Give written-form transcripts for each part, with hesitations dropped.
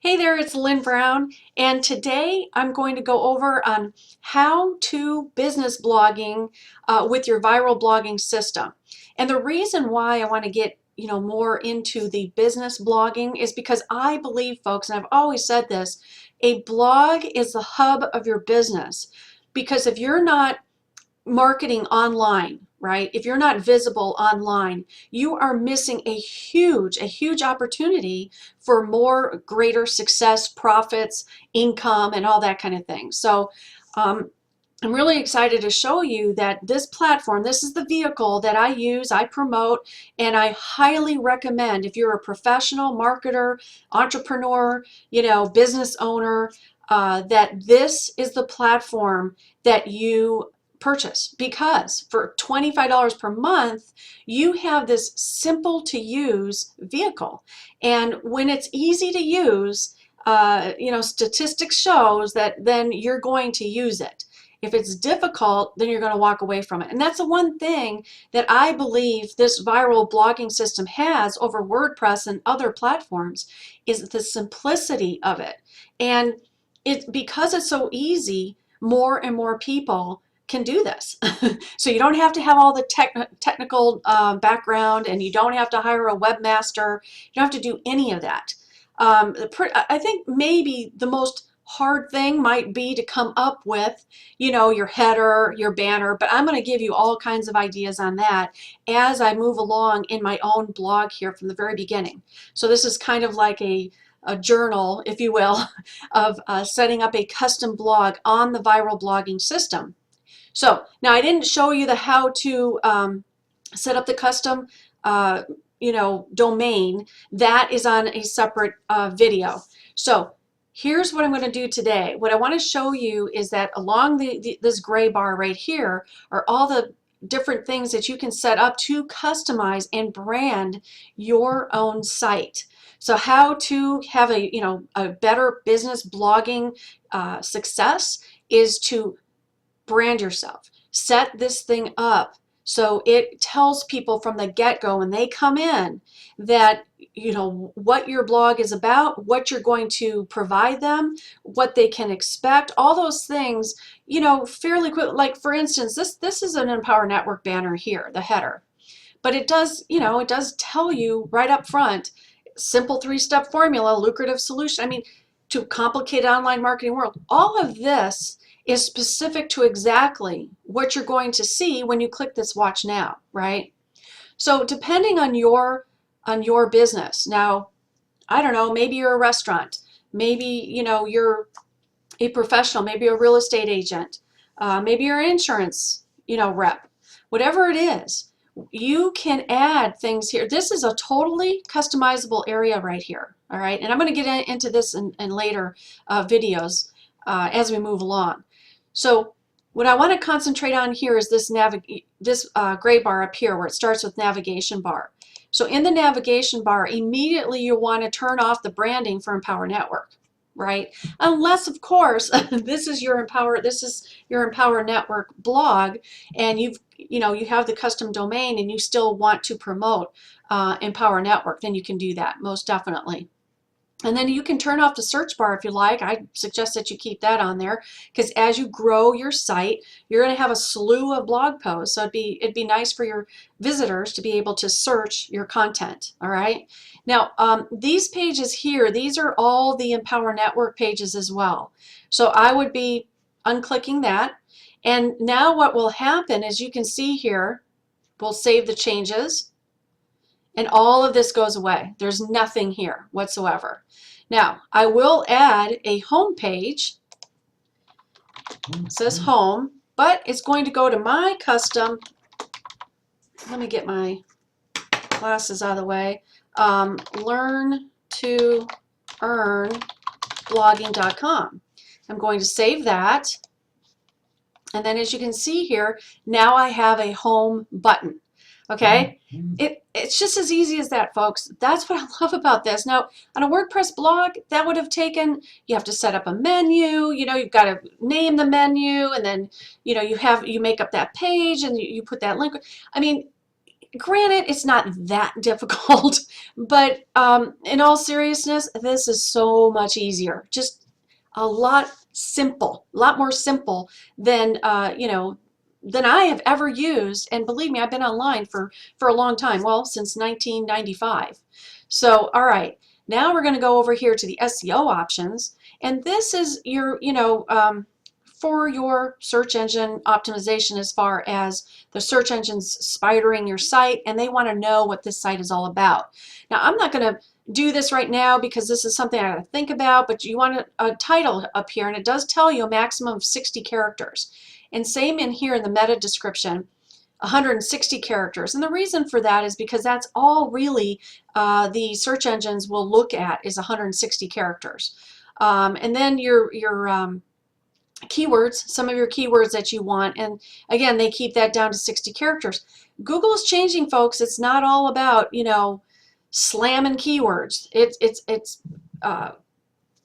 Hey there, it's Lynn Brown, and today I'm going to go over on how to business blogging with your viral blogging system. And the reason why I want to get more into the business blogging is because I believe, folks, and I've always said this, a blog is the hub of your business. Because if you're not marketing online, right? If you're not visible online, you are missing a huge opportunity for more greater success, profits, income, and all that kind of thing. So I'm really excited to show you that this platform, this is the vehicle that I use, I promote, and I highly recommend if you're a professional marketer, entrepreneur, business owner, that this is the platform that you purchase, because for $25 per month you have this simple to use vehicle. And when it's easy to use, statistics shows that then you're going to use it. If it's difficult, then you're going to walk away from it. And that's the one thing that I believe this viral blogging system has over WordPress and other platforms is the simplicity of it. And because it's so easy, more and more people can do this. So you don't have to have all the technical background, and you don't have to hire a webmaster. You don't have to do any of that. I think maybe the most hard thing might be to come up with, your header, your banner, but I'm going to give you all kinds of ideas on that as I move along in my own blog here from the very beginning. So this is kind of like a journal, if you will, of setting up a custom blog on the viral blogging system. So now I didn't show you the how to set up the custom domain. That is on a separate video. So here's what I'm going to do today. What I want to show you is that along this gray bar right here are all the different things that you can set up to customize and brand your own site. So how to have a better business blogging success is to brand yourself. Set this thing up so it tells people from the get-go when they come in that what your blog is about, what you're going to provide them, what they can expect, all those things, fairly quick. Like for instance, this is an Empower Network banner here, the header. But it does, it does tell you right up front, simple three-step formula, lucrative solution. I mean, to complicated online marketing world. All of this is specific to exactly what you're going to see when you click this watch now, right? So depending on your business. Now, I don't know, maybe you're a restaurant, maybe you're a professional, maybe a real estate agent, maybe you're an insurance rep. Whatever it is, you can add things here. This is a totally customizable area right here. All right, and I'm going to get into this in later videos as we move along. So what I want to concentrate on here is this gray bar up here where it starts with navigation bar. So in the navigation bar, immediately you want to turn off the branding for Empower Network, right? Unless, of course, this is your Empower Network blog, and you have the custom domain and you still want to promote Empower Network, then you can do that, most definitely. And then you can turn off the search bar if you like. I suggest that you keep that on there, because as you grow your site, you're going to have a slew of blog posts. So it'd be nice for your visitors to be able to search your content. All right. Now, these pages here, these are all the Empower Network pages as well. So I would be unclicking that. And now what will happen is you can see here, we'll save the changes. And all of this goes away. There's nothing here whatsoever. Now, I will add a home page. It says home, but it's going to go to my custom. Let me get my glasses out of the way. Learn to earn blogging.com. I'm going to save that. And then as you can see here, now I have a home button. Okay, it's just as easy as that, folks. That's what I love about this. Now, on a WordPress blog, that would have taken, you have to set up a menu, you've got to name the menu, and then, you make up that page and you put that link. I mean, Granted, it's not that difficult, but in all seriousness, this is so much easier. Just a lot more simple than than I have ever used. And believe me, I've been online for a long time. Well, since 1995. So, all right, now we're going to go over here to the SEO options, and this is your, for your search engine optimization as far as the search engines spidering your site, and they want to know what this site is all about. Now, I'm not going to do this right now because this is something I got to think about, but you want a title up here, and it does tell you a maximum of 60 characters. And same in here in the meta description, 160 characters. And the reason for that is because that's all really the search engines will look at is 160 characters. And then your keywords, some of your keywords that you want, and again, they keep that down to 60 characters. Google is changing, folks. It's not all about, slamming keywords.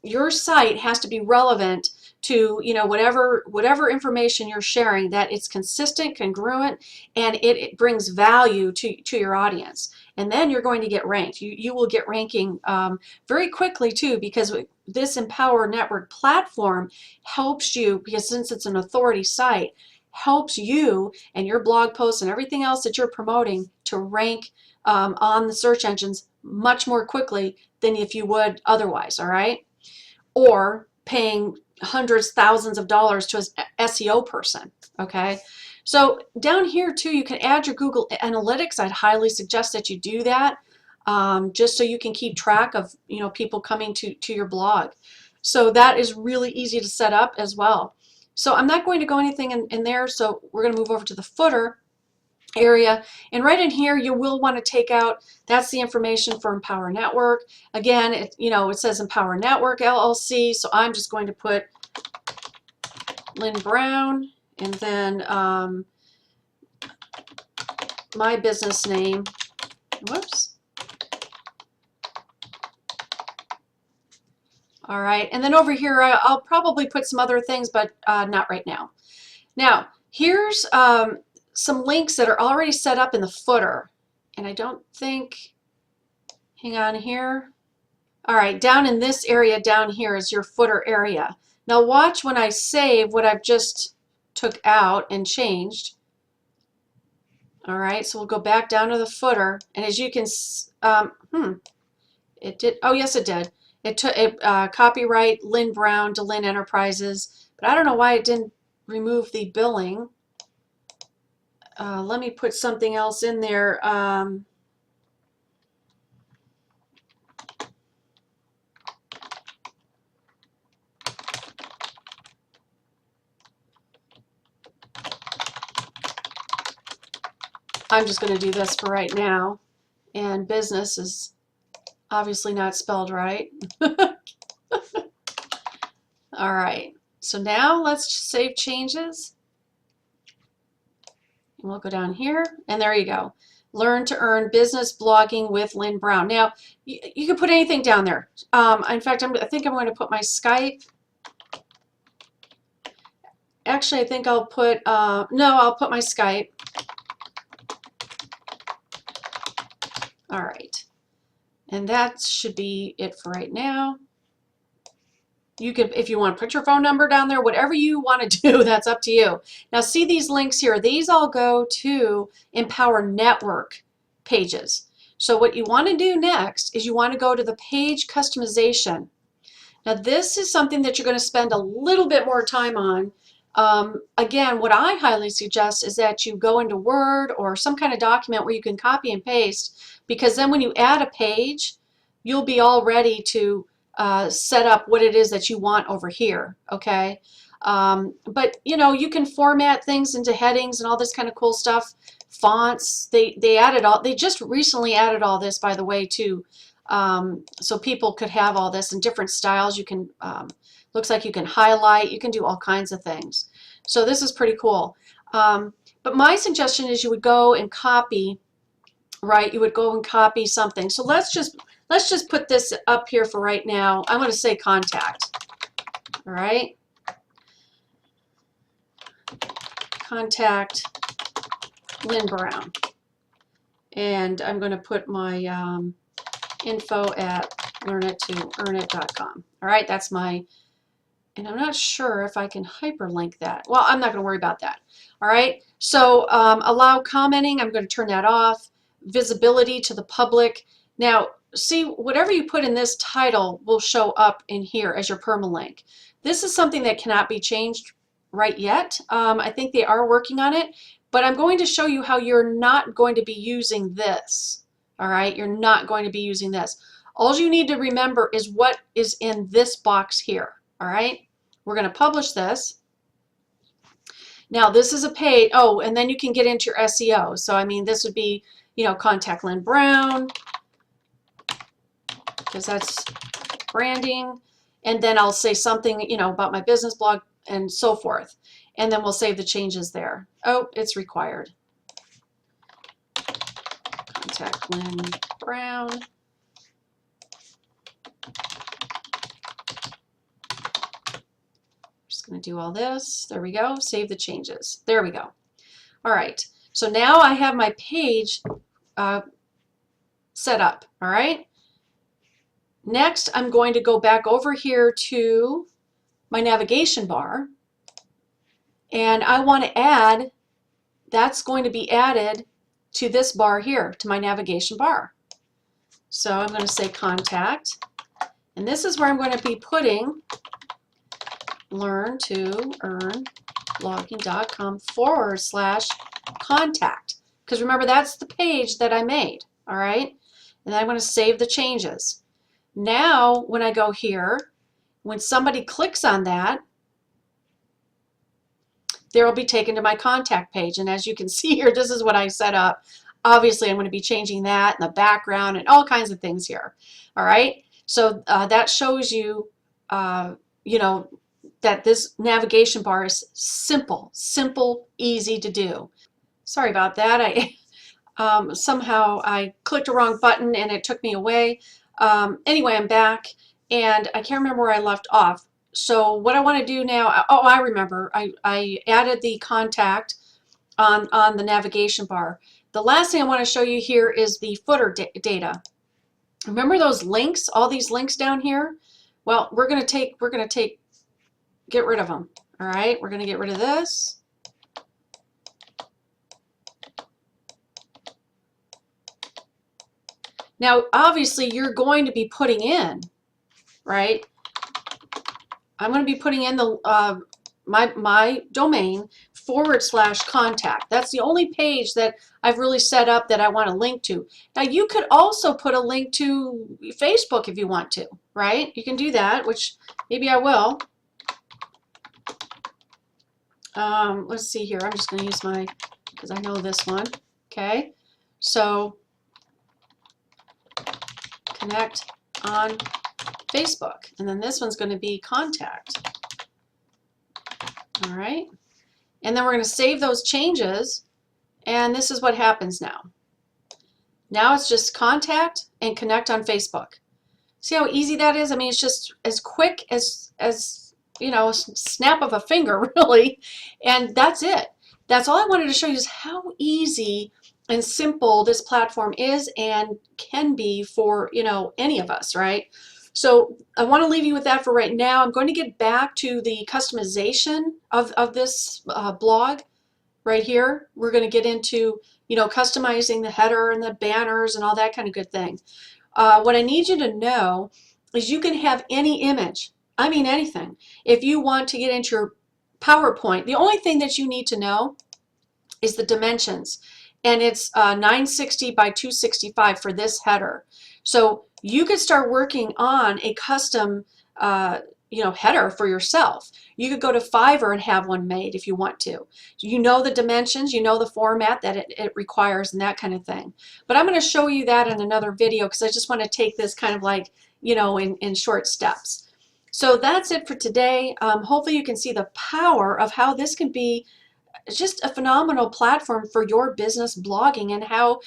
Your site has to be relevant to whatever information you're sharing, that it's consistent, congruent, and it brings value to your audience. And then you're going to get ranked. You will get ranking very quickly too, because this Empower Network platform helps you, because since it's an authority site, helps you and your blog posts and everything else that you're promoting to rank on the search engines much more quickly than if you would otherwise, all right? Or paying hundreds, thousands of dollars to an SEO person, okay? So down here too, you can add your Google Analytics. I'd highly suggest that you do that, just so you can keep track of people coming to your blog. So that is really easy to set up as well. So I'm not going to go anything in there, so we're going to move over to the footer area, and right in here you will want to take out, that's the information for Empower Network. Again, it says Empower Network LLC, so I'm just going to put Lynn Brown, and then my business name, whoops. All right, and then over here I'll probably put some other things, but not right now. Now here's some links that are already set up in the footer, and I don't think, hang on here. All right, down in this area down here is your footer area. Now watch when I save what I've just took out and changed. All right, so we'll go back down to the footer, and as you can, it did, oh yes it did. It took copyright Lynn Brown to Lynn Enterprises, but I don't know why it didn't remove the billing. Let me put something else in there. I'm just going to do this for right now, and business is obviously not spelled right. All right, so now let's save changes. And we'll go down here, and there you go. Learn to earn business blogging with Lynn Brown. Now, you can put anything down there. In fact, I think I'm going to put my Skype. Actually, I think I'll put, no, I'll put my Skype. All right, and that should be it for right now. You could, if you want to put your phone number down there, whatever you want to do, that's up to you. Now see these links here, these all go to Empower Network pages. So what you want to do next is you want to go to the page customization. Now this is something that you're going to spend a little bit more time on. Again, what I highly suggest is that you go into Word or some kind of document where you can copy and paste, because then when you add a page, you'll be all ready to set up what it is that you want over here, okay? But you can format things into headings and all this kind of cool stuff. Fonts, they added all, they just recently added all this, by the way, too, so people could have all this in different styles. You can, looks like you can highlight, you can do all kinds of things. So this is pretty cool. But my suggestion is you would go and copy, right? You would go and copy something. So let's just put this up here for right now. I'm going to say contact. All right. Contact Lynn Brown. and I'm going to put my info at learnittoearnit.com. All right, that's my, and I'm not sure if I can hyperlink that. Well, I'm not going to worry about that. All right, so allow commenting, I'm going to turn that off. Visibility to the public. Now, see, whatever you put in this title will show up in here as your permalink. This is something that cannot be changed right yet. I think they are working on it, but I'm going to show you how you're not going to be using this. All right, you're not going to be using this. All you need to remember is what is in this box here. All right, we're going to publish this. Now this is a page, oh, and then you can get into your SEO. So I mean, this would be, you know, contact Lynn Brown, because that's branding. And then I'll say something, you know, about my business blog and so forth. And then we'll save the changes there. Oh, it's required. Contact Lynn Brown. Just going to do all this. There we go. Save the changes. There we go. All right. So now I have my page set up. All right. Next, I'm going to go back over here to my navigation bar, and I want to add, that's going to be added to this bar here, to my navigation bar. So I'm going to say contact, and this is where I'm going to be putting learntoearnblogging.com/contact, because remember, that's the page that I made. All right, and I'm going to save the changes. Now, when I go here, when somebody clicks on that, they'll be taken to my contact page. And as you can see here, this is what I set up. Obviously, I'm going to be changing that in the background and all kinds of things here. All right. So that shows you, you know, that this navigation bar is simple, easy to do. Sorry about that. Somehow I clicked a wrong button and it took me away. Anyway, I'm back and I can't remember where I left off. So what I want to do now, oh, I remember, I added the contact on the navigation bar. The last thing I want to show you here is the footer data. Remember those links, all these links down here? Well, we're going to get rid of them. All right, we're going to get rid of this. Now, obviously, you're going to be putting in, right? I'm going to be putting in the my domain /contact. That's the only page that I've really set up that I want to link to. Now, you could also put a link to Facebook if you want to, right? You can do that, which maybe I will. Let's see here. I'm just going to use my, because I know this one. Okay, so connect on Facebook, and then this one's going to be contact. All right, and then we're going to save those changes, and this is what happens now. Now it's just contact and connect on Facebook. See how easy that is? I mean, it's just as quick as you know, a snap of a finger, really, and that's it. That's all I wanted to show you, is how easy and simple this platform is and can be for, you know, any of us, right? So I want to leave you with that for right now. I'm going to get back to the customization of this blog right here. We're going to get into, you know, customizing the header and the banners and all that kind of good thing. What I need you to know is you can have any image. I mean anything. If you want to get into your PowerPoint, the only thing that you need to know is the dimensions. And it's 960 by 265 for this header. So you could start working on a custom you know, header for yourself. You could go to Fiverr and have one made if you want to. You know the dimensions, you know the format that it requires and that kind of thing. But I'm going to show you that in another video, because I just want to take this kind of like, you know, in short steps. So that's it for today. Hopefully you can see the power of how this can be just a phenomenal platform for your business blogging, and how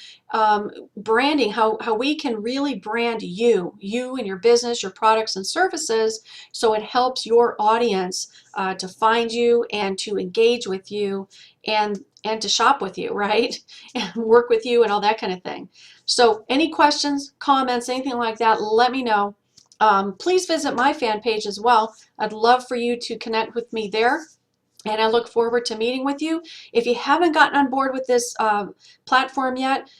branding, how we can really brand you and your business, your products and services, so it helps your audience to find you and to engage with you, and and to shop with you, right? And work with you and all that kind of thing. So any questions, comments, anything like that, let me know. Please visit my fan page as well. I'd love for you to connect with me there. And I look forward to meeting with you. If you haven't gotten on board with this platform yet,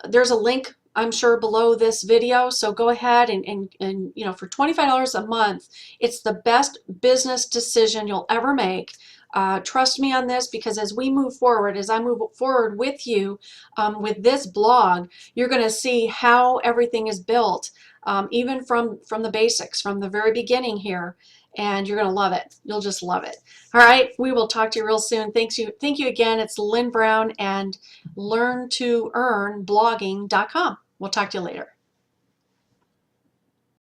there's a link, I'm sure, below this video. So go ahead and you know, for $25 a month, it's the best business decision you'll ever make. Trust me on this, because as we move forward, as I move forward with you with this blog, you're going to see how everything is built, even from the basics, from the very beginning here. And you're going to love it. You'll just love it. All right, we will talk to you real soon. Thank you again. It's Lynn Brown and learntoearnblogging.com. We'll talk to you later.